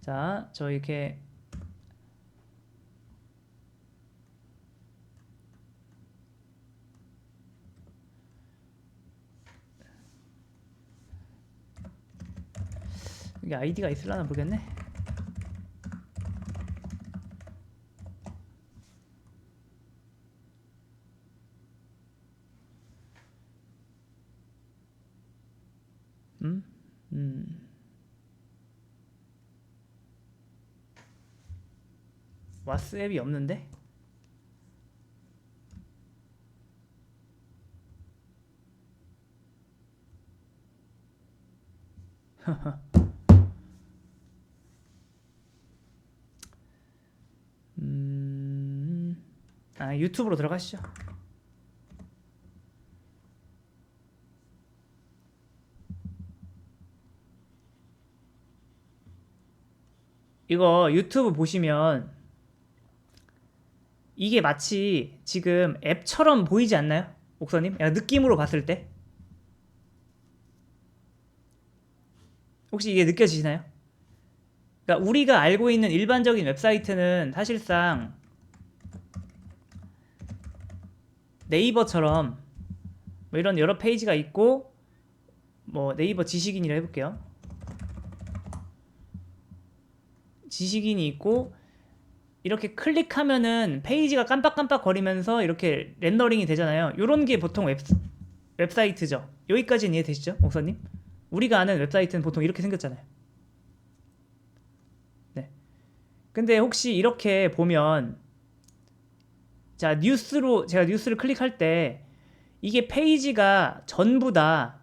자, 저 이렇게 이게 아이디가 있을라나 모르겠네. 와스 앱이 없는데? 유튜브로 들어가시죠. 이거 유튜브 보시면 이게 마치 지금 앱처럼 보이지 않나요? 옥서님? 느낌으로 봤을 때 혹시 이게 느껴지시나요? 그러니까 우리가 알고 있는 일반적인 웹사이트는 사실상 네이버처럼 뭐 이런 여러 페이지가 있고, 뭐 네이버 지식인이라 해볼게요. 지식인이 있고 이렇게 클릭하면은 페이지가 깜빡깜빡 거리면서 이렇게 렌더링이 되잖아요. 요런 게 보통 웹사이트죠. 여기까지는 이해되시죠, 목사님? 우리가 아는 웹사이트는 보통 이렇게 생겼잖아요. 네. 근데 혹시 이렇게 보면, 자, 제가 뉴스를 클릭할 때 이게 페이지가 전부 다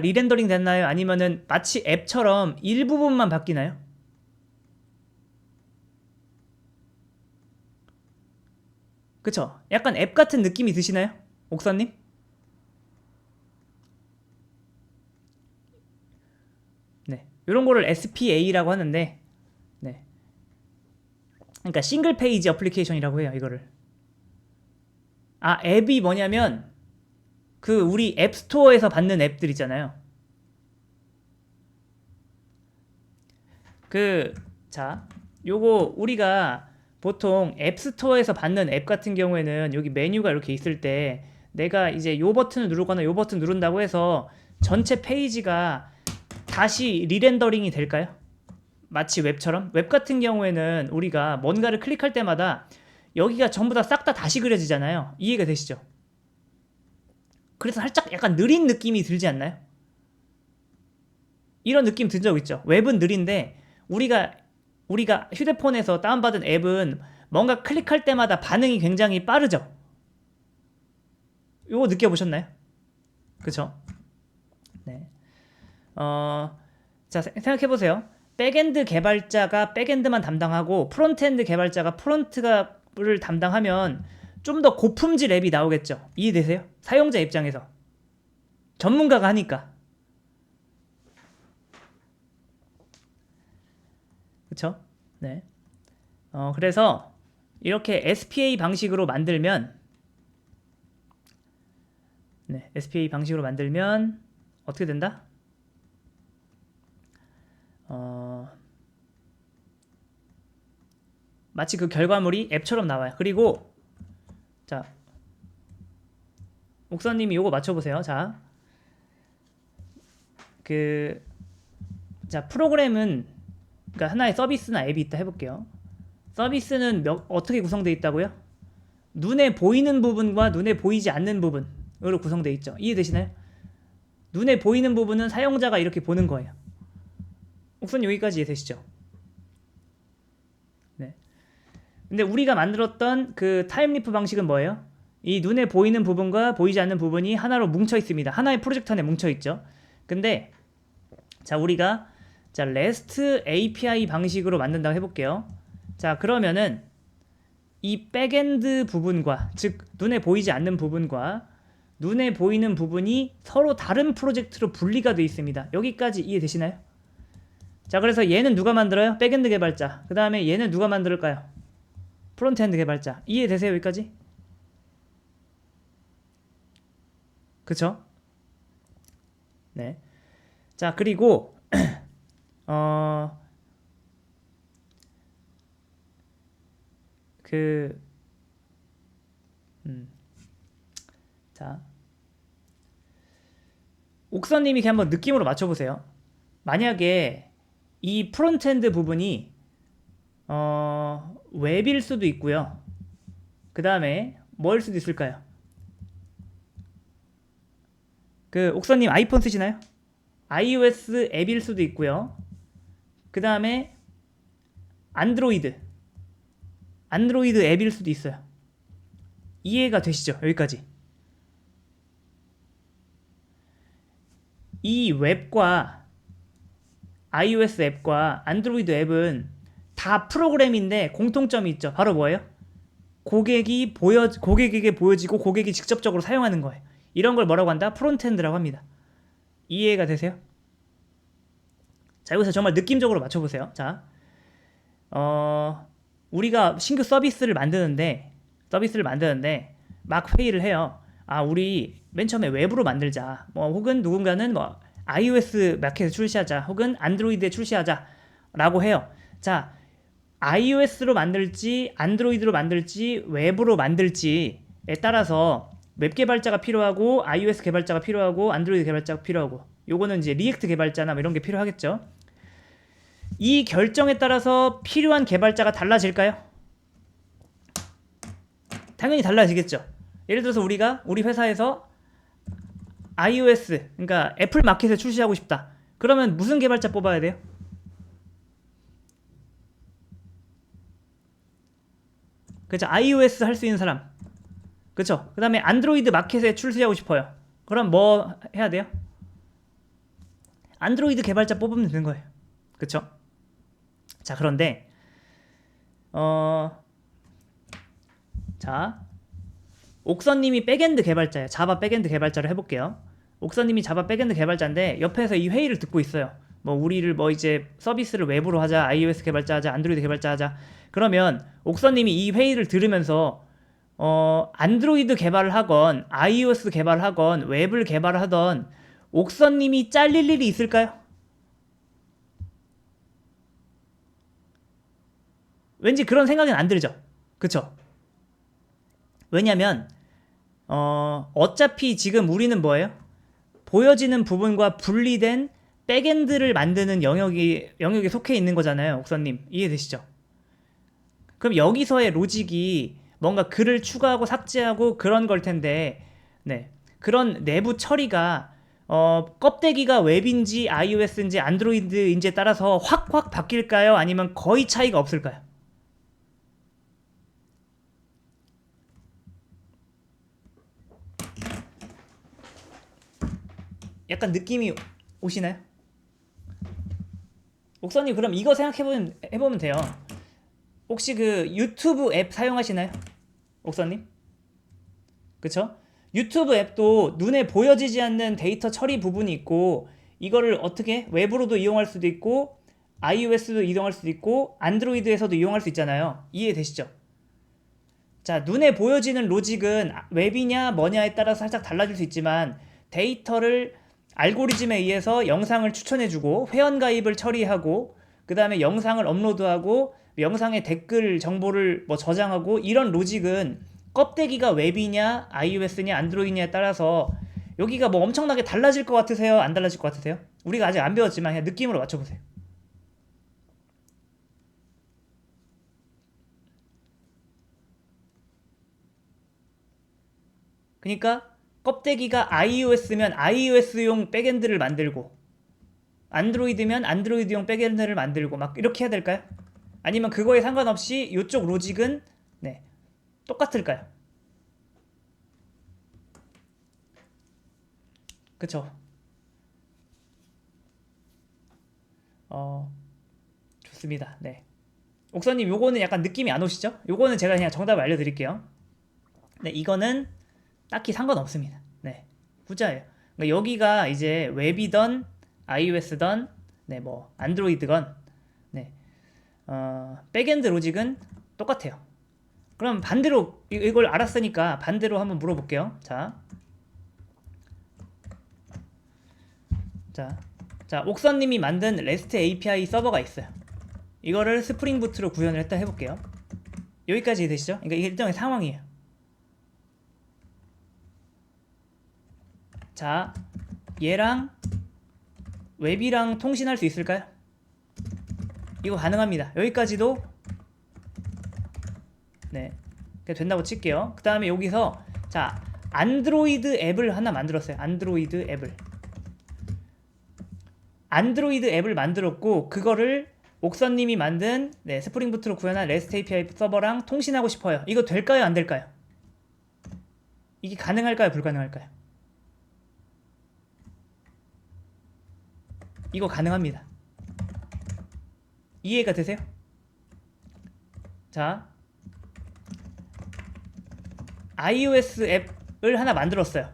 리렌더링 됐나요? 아니면은 마치 앱처럼 일부분만 바뀌나요? 그쵸? 약간 앱 같은 느낌이 드시나요? 옥사님? 네. 이런 거를 SPA라고 하는데, 네. 그러니까 싱글 페이지 어플리케이션이라고 해요, 이거를. 앱이 뭐냐면 그 우리 앱스토어에서 받는 앱들 있잖아요. 자, 요거 우리가 보통 앱스토어에서 받는 앱 같은 경우에는 여기 메뉴가 이렇게 있을 때 내가 이제 요 버튼을 누르거나 요 버튼 누른다고 해서 전체 페이지가 다시 리렌더링이 될까요? 마치 웹처럼? 웹 같은 경우에는 우리가 뭔가를 클릭할 때마다 여기가 전부 다 싹 다 다시 그려지잖아요. 이해가 되시죠? 그래서 살짝 약간 느린 느낌이 들지 않나요? 이런 느낌 든 적 있죠? 웹은 느린데 우리가 휴대폰에서 다운받은 앱은 뭔가 클릭할 때마다 반응이 굉장히 빠르죠? 요거 느껴보셨나요? 그쵸? 네. 자, 생각해보세요. 백엔드 개발자가 백엔드만 담당하고 프론트엔드 개발자가 프론트를 담당하면 좀 더 고품질 앱이 나오겠죠? 이해되세요? 사용자 입장에서. 전문가가 하니까. 그쵸? 네. 그래서 이렇게 SPA 방식으로 만들면, 네, SPA 방식으로 만들면 어떻게 된다? 마치 그 결과물이 앱처럼 나와요. 그리고 자, 옥사님이 요거 맞춰보세요. 자, 프로그램은 그러니까 하나의 서비스나 앱이 있다 해볼게요. 서비스는 어떻게 구성되어 있다고요? 눈에 보이는 부분과 눈에 보이지 않는 부분으로 구성되어 있죠. 이해되시나요? 눈에 보이는 부분은 사용자가 이렇게 보는 거예요. 옥선 여기까지 이해되시죠? 네. 근데 우리가 만들었던 그 타임리프 방식은 뭐예요? 이 눈에 보이는 부분과 보이지 않는 부분이 하나로 뭉쳐 있습니다. 하나의 프로젝트 안에 뭉쳐 있죠. 근데 자, 우리가 REST API 방식으로 만든다고 해볼게요. 자, 그러면은 이 백엔드 부분과, 즉 눈에 보이지 않는 부분과 눈에 보이는 부분이 서로 다른 프로젝트로 분리가 되어 있습니다. 여기까지 이해되시나요? 자, 그래서 얘는 누가 만들어요? 백엔드 개발자. 그 다음에 얘는 누가 만들까요? 프론트엔드 개발자. 이해되세요? 여기까지? 그쵸? 네. 자, 그리고 어, 그, 자, 옥선님이 그냥 한번 느낌으로 맞춰보세요. 만약에 이 프론트엔드 부분이 웹일 수도 있고요. 그 다음에 뭐일 수도 있을까요? 그 옥선님 아이폰 쓰시나요? iOS 앱일 수도 있고요. 그 다음에 안드로이드 앱일 수도 있어요. 이해가 되시죠? 여기까지. 이 웹과 iOS 앱과 안드로이드 앱은 다 프로그램인데 공통점이 있죠. 바로 뭐예요? 고객에게 보여지고 고객이 직접적으로 사용하는 거예요. 이런 걸 뭐라고 한다? 프론트엔드라고 합니다. 이해가 되세요? 자, 여기서 정말 느낌적으로 맞춰보세요. 자, 우리가 신규 서비스를 만드는데 막 회의를 해요. 아, 우리 맨 처음에 웹으로 만들자. 뭐 혹은 누군가는 뭐 iOS 마켓에 출시하자. 혹은 안드로이드에 출시하자라고 해요. 자, iOS로 만들지, 안드로이드로 만들지, 웹으로 만들지에 따라서 웹 개발자가 필요하고, iOS 개발자가 필요하고, 안드로이드 개발자가 필요하고, 요거는 이제 리액트 개발자나 뭐 이런 게 필요하겠죠. 이 결정에 따라서 필요한 개발자가 달라질까요? 당연히 달라지겠죠. 예를 들어서 우리 회사에서 iOS, 그러니까 애플 마켓에 출시하고 싶다. 그러면 무슨 개발자 뽑아야 돼요? 그렇죠. iOS 할 수 있는 사람. 그렇죠. 그 다음에 안드로이드 마켓에 출시하고 싶어요. 그럼 뭐 해야 돼요? 안드로이드 개발자 뽑으면 되는 거예요. 그렇죠. 자, 그런데 자, 옥선님이 백엔드 개발자예요. 자바 백엔드 개발자를 해볼게요. 옥선님이 자바 백엔드 개발자인데 옆에서 이 회의를 듣고 있어요. 뭐 우리를 뭐 이제 서비스를 웹으로 하자, iOS 개발자 하자, 안드로이드 개발자 하자. 그러면 옥선님이 이 회의를 들으면서 안드로이드 개발을 하건 iOS 개발을 하건 웹을 개발을 하던 옥선님이 잘릴 일이 있을까요? 왠지 그런 생각은 안 들죠. 그쵸? 왜냐면 어차피 지금 우리는 뭐예요? 보여지는 부분과 분리된 백엔드를 만드는 영역에 속해 있는 거잖아요. 옥선님 이해되시죠? 그럼 여기서의 로직이 뭔가 글을 추가하고 삭제하고 그런 걸 텐데, 네, 그런 내부 처리가 껍데기가 웹인지 iOS인지 안드로이드인지에 따라서 확 바뀔까요? 아니면 거의 차이가 없을까요? 약간 느낌이 오시나요? 옥선님 그럼 이거 해보면 돼요. 혹시 그 유튜브 앱 사용하시나요? 옥선님? 그쵸? 유튜브 앱도 눈에 보여지지 않는 데이터 처리 부분이 있고, 이거를 어떻게 웹으로도 이용할 수도 있고 iOS도 이용할 수도 있고 안드로이드에서도 이용할 수 있잖아요. 이해되시죠? 자, 눈에 보여지는 로직은 웹이냐 뭐냐에 따라서 살짝 달라질 수 있지만, 데이터를 알고리즘에 의해서 영상을 추천해주고 회원가입을 처리하고 그 다음에 영상을 업로드하고 영상에 댓글 정보를 뭐 저장하고, 이런 로직은 껍데기가 웹이냐 iOS냐 안드로이드냐에 따라서 여기가 뭐 엄청나게 달라질 것 같으세요? 안 달라질 것 같으세요? 우리가 아직 안 배웠지만 그냥 느낌으로 맞춰보세요. 그러니까 껍데기가 iOS면 iOS용 백엔드를 만들고 안드로이드면 안드로이드용 백엔드를 만들고 막 이렇게 해야 될까요? 아니면 그거에 상관없이 이쪽 로직은 네, 똑같을까요? 그쵸? 좋습니다. 네. 옥선님 요거는 약간 느낌이 안 오시죠? 요거는 제가 그냥 정답을 알려드릴게요. 네, 이거는 딱히 상관없습니다. 네, 후자예요. 그러니까 여기가 이제 웹이던 iOS던 네, 뭐 안드로이드건 네, 백엔드 로직은 똑같아요. 그럼 반대로 이걸 알았으니까 반대로 한번 물어볼게요. 자, 자, 옥선님이 만든 REST API 서버가 있어요. 이거를 스프링 부트로 구현을 했다 해볼게요. 여기까지 되시죠? 그러니까 이게 일정의 상황이에요. 자, 얘랑 웹이랑 통신할 수 있을까요? 이거 가능합니다. 여기까지도 네, 된다고 칠게요. 그 다음에 여기서 자, 안드로이드 앱을 하나 만들었어요. 안드로이드 앱을 만들었고, 그거를 옥선님이 만든 스프링 부트로 구현한 REST API 서버랑 통신하고 싶어요. 이거 될까요? 안 될까요? 이게 가능할까요? 불가능할까요? 이거 가능합니다. 이해가 되세요? 자, iOS 앱을 하나 만들었어요.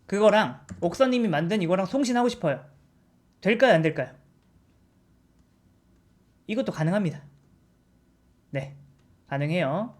그거랑 옥선님이 만든 이거랑 통신하고 싶어요. 될까요? 안 될까요? 이것도 가능합니다. 네, 가능해요.